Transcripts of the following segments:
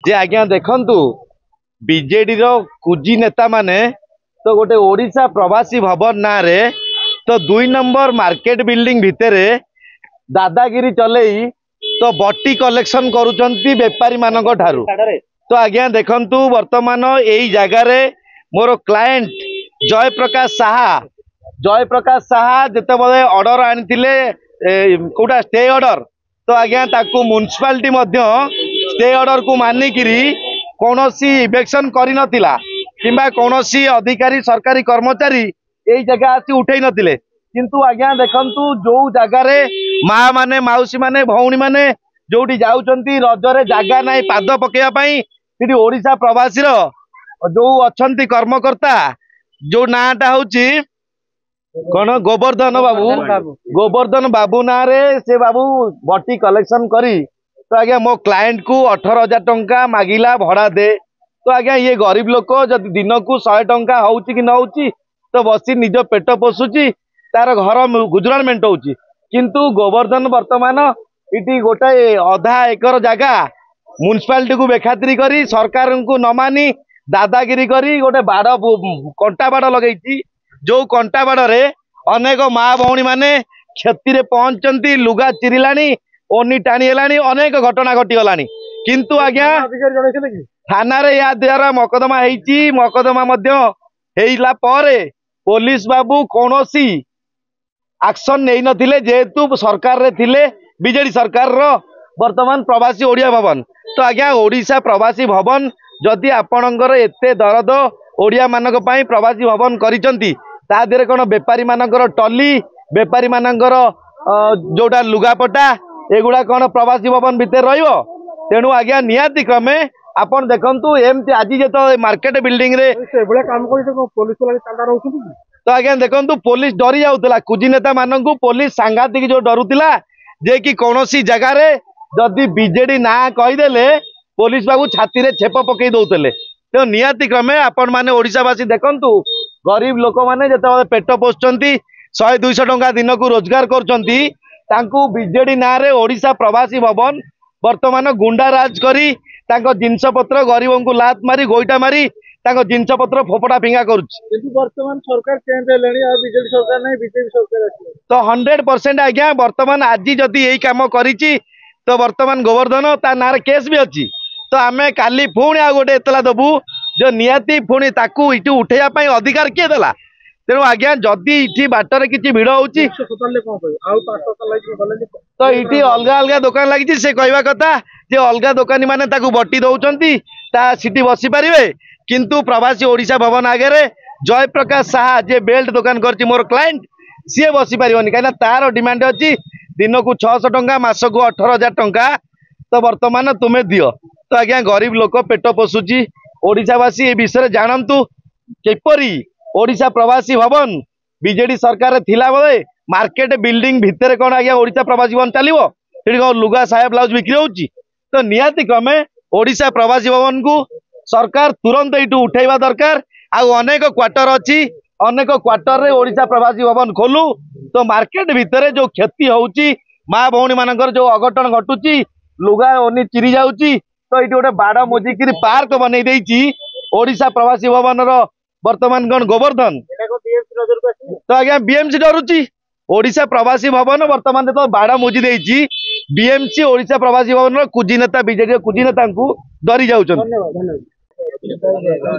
जे आज्ञा देखंतु बीजेडी रो कुजी नेता माने तो गोटे ओडिशा प्रवासी भवन ना रे तो 2 नंबर मार्केट बिल्डिंग भितरे दादागिरी चलई तो बट्टी कलेक्शन करुचंती बेपारी मानक ठारू। तो आज्ञा देखंतु वर्तमान एई जगार मोर क्लाएंट जयप्रकाश साहा जिते बड़े ऑर्डर आनी कोटा स्टे ऑर्डर तो आज्ञा ताकू म्युनिसिपालिटी स्टे ऑर्डर को मानिकी कौनसी इवेक्शन करी नथिला किंबा कौनसी अधिकारी सरकारी कर्मचारी यही जगह आसी उठे नथिले किंतु आज्ञा देखंतु जो जगार माँ माने मौसी माने भौणी माने जोटी जाउचंती रजरे जागा नाई पाद पकेया पई सेठी ओडिशा प्रवासी रो जो अछंती कर्मकर्ता जो नाटा होची कौन गोवर्धन बाबू ना रे से बाबू बटी कलेक्शन करी तो आज्ञा मो क्लाएंट को 18,000 टंका मागिला भड़ा दे तो आज्ञा ये गरीब लोक जब दिन को 100 टंका होउची कि न होउची तो बसी निज पेट पोषुची तार घर गुजराण मेंटौची किंतु गोवर्धन वर्तमान इटी गोटे अधा एकर जगह म्युनिसिपालिटी को बेखातिरी करी सरकार को न मानी दादागिरी करी गोटे बाड़ कंटा बाड़ लगे जो कंटा बाड़ रे अनेक माँ भौणी माने क्षति रे पहुंचती लुगा चिरिलानी ओनी टाणी हेलानी अनेक घटना घटीगलानी किंतु आज्ञा थाना रे या द्वारा मकदमा हेइची मकदमा मध्य हेइला परे पुलिस बाबू कौनसी एक्शन नहीं नथिले जेहेतु सरकार रे थिले बीजेडी सरकार रो वर्तमान प्रवासी ओडिया भवन तो आज्ञा ओडिशा प्रवासी भवन जदि आपणकर एते दरद ओडिया मानक पई प्रवासी भवन करिसंती ता देरे कोन बेपारी मानकर टली बेपारी मानकर जोटा लुगापटा एगुड़ा कौन प्रवासी भवन भितर रहिबो तेणु आज्ञा निहाती क्रमे आपण देखंतु एमती आज जो मार्केट बिल्डिंग रे काम पुलिस तो आज्ञा देखंतु पुलिस डरी जाउतला कुजी नेता माननकु पुलिस सांघातिक जो डरुतला जे कि कौनसी जगह रे जदि बीजेडी ना कहीदेले पुलिस बाबू छाती रे छेप पकई दउतले तो निहाती क्रमे आपण माने ओडिशावासी देखंतु गरीब लोक माने जेते पेट पोषचंती 100-200 टंका दिन को रोजगार करचंती तांकू बीजेडी ना रे ओडिशा प्रवासी भवन वर्तमान गुंडा राज करी तांको जिनस पत्र गरीबों को लात मारी गोईटा मारी तांको जिनस पत्र फोपड़ा फिंगा करुछि वर्तमान सरकार चेंज हेलेनी आ बीजेडी सरकार नै बीजेपी सरकार तो 100% आज्ञा वर्तमान आज जदि यही काम करिछि तो वर्तमान गोवर्धन ता नार केस भी अछि तो आमे काली पुणी आ गोटे एतला दबु जो नियाती पुणी ताकू इटू उठेया पई अधिकार के देला तेणु आज्ञा जदि इठी बाटर किछि भिड़ होउछि तो इठी अलगा अलगा दुकान लगी से कहवा कथा जे अलगा दुकानी माने ताकू बट्टी दउचंती ता सिटी बसी पारिबे किंतु प्रवासी ओडिशा भवन आगे रे जयप्रकाश साहा जे बेल्ट दुकान करछि मोर क्लाएंट सी बसी पारिबनी काना तार डिमांड अछि दिन को 600 टंका मास को 18,000 टंका तो वर्तमान तुमे दियो तो आज्ञा गरीब लोक पेट पोषुची ओडिशावासी ए विषय जानंतु केपरी ओडिशा प्रवासी भवन बीजेडी सरकार थिला बेले मार्केट बिल्डिंग भितर कौन आज्ञा ओडिशा प्रवासी भवन चलिबो सेठी कौन लुगा साया ब्लाउज बिक्री होउची तो निहाती क्रमे ओडिशा प्रवासी भवन को सरकार तुरंत इटू उठेवा दरकार आउ अनेक क्वार्टर अछि अनेक क्वार्टर रे ओडिशा प्रवासी भवन खोलू तो मार्केट भितर जो क्षति होउची माँ भौणी मानकर जो अघटन घटुची लुगा ओनी चिरी जाउची तो ये गोटे बाड़ मोजिकी पार्क बनई देइची ओडिशा प्रवासी भवन रो वर्तमान कौन गोवर्धन तो आज्ञा बीएमसी डरुची ओडिशा प्रवासी भवन वर्तमान तो बाड़ मोजी देइची बीएमसी ओडिशा प्रवासी भवन रो कुजी नेता बीजेडी कुजी नेता को डरी जाउछन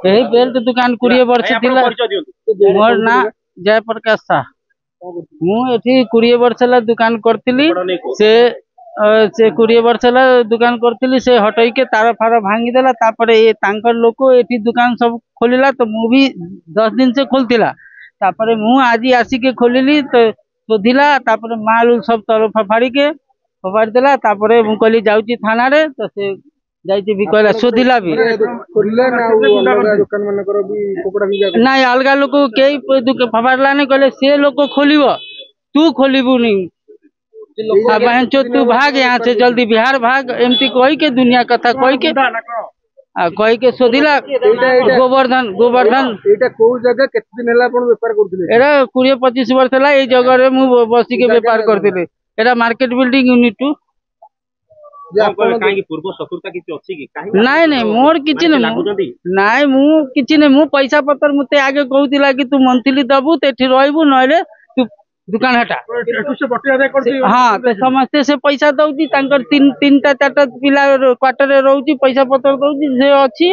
यही बेल्ट दुकान 20 वर्ष थिला मोर ना जयप्रकाश साह मु एठी 20 वर्ष ला दुकान करथिली से 20 वर्ष ला दुकान करथिली से हटई के तार फार भांगी देला तापर ए तांकर लोक एठी दुकान सब खोलिला तो मु भी 10 दिन से खोलतिला तापर मु आज आसी के खोलिली तो सोधिला तापर माल सब तरफ फाड़ी के फपाड़ी देला तापर मु कहली जाउची थाना रे तो से जाइती भी कहला सोधिला भी नहीं अलगा लोक केई फपाड़ला नहीं कहले से लोक खोलिबो तू खोलिबू नहीं तू भाग यहाँ से जल्दी बिहार भाग एमती कही के दुनिया कथा कही के सोधिला गोवर्धन एटा को जगह केते दिन हला अपन व्यापार करथिले एरा 20-25 वर्ष हला ए जगह रे मु बसी के व्यापार करथिले एरा मार्केट बिल्डिंग यूनिट 2 काहे पूर्व शत्रुता किछि अछि कि काहे नाଇଁ ନାଇଁ मोर किछि नै नाଇଁ मु किछि नै मु पैसा पत्र मते आगे कहउतिला कि तू मंथली दबु तेठी रहबु नहले तू दुकान हटा हाँ तो समस्ते से पैसा दउची तांकर तीन टा चारटा पिला क्वार्टर रे रहउची पैसा पत्र दउची से अछि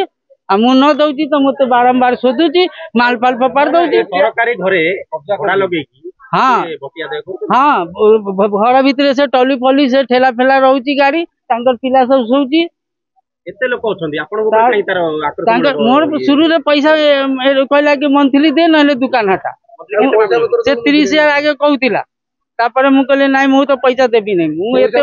आ मु न दउची तो मते बारंबार सोदुची माल फाल फपार दउची सरकारी घरे भड़ा लगे की हाँ बटिया देखो हाँ घर भितर से टली फली से ठेला फेला रहउची गाड़ी तांकर पिला सब सोउची एते लोक अछंदी आपन को काहे तार आक्रमण तांकर मोर शुरू रे पैसा कहला कि मंथली दे नहले दुकान हटा से 30,000 आगे कहउतिला तापर मु कहले नाइ मु तो पैसा देबी नै मु एते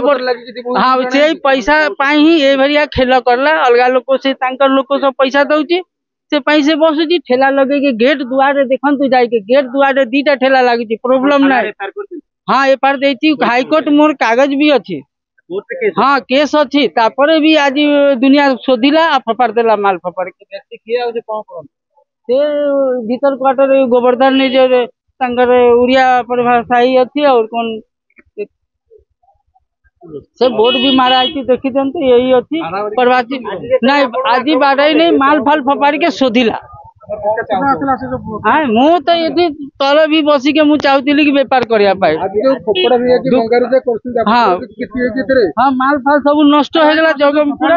हाँ से पैसा पाई ही ए भरिया खेल करला अलगा लोक से तांकर लोक सब पैसा दउची से पैसे बसुची ठेला लगे के गेट दुआरे देखंतु जाई के गेट दुआरे दीटा ठेला लागिची प्रॉब्लम नै हाँ एफआर देची हाई कोर्ट मोर कागज भी अछि हाँ केस अछि तापर भी आज दुनिया सोधिला आ फपार देला माल फपार के व्यक्ति किया होजे कोन करन से भीतर क्वार्टर गोवर्धन ने जो तांकर उड़िया परिभाषाई अछि और कोन से बोर्ड भी मारा है देखी दियंतु यही अछि प्रवासी नहीं आज बाड़ाई नहीं माल फाल फपारी के सोधिला हाँ मु तो ये तल भी बसी के मु चाहूतिली कि व्यापार करिया पाए हाँ हाँ माल फाल सब नष्ट हो गला जगह पूरा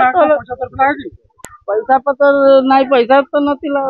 पैसा पत्र नहीं पैसा तो नथिला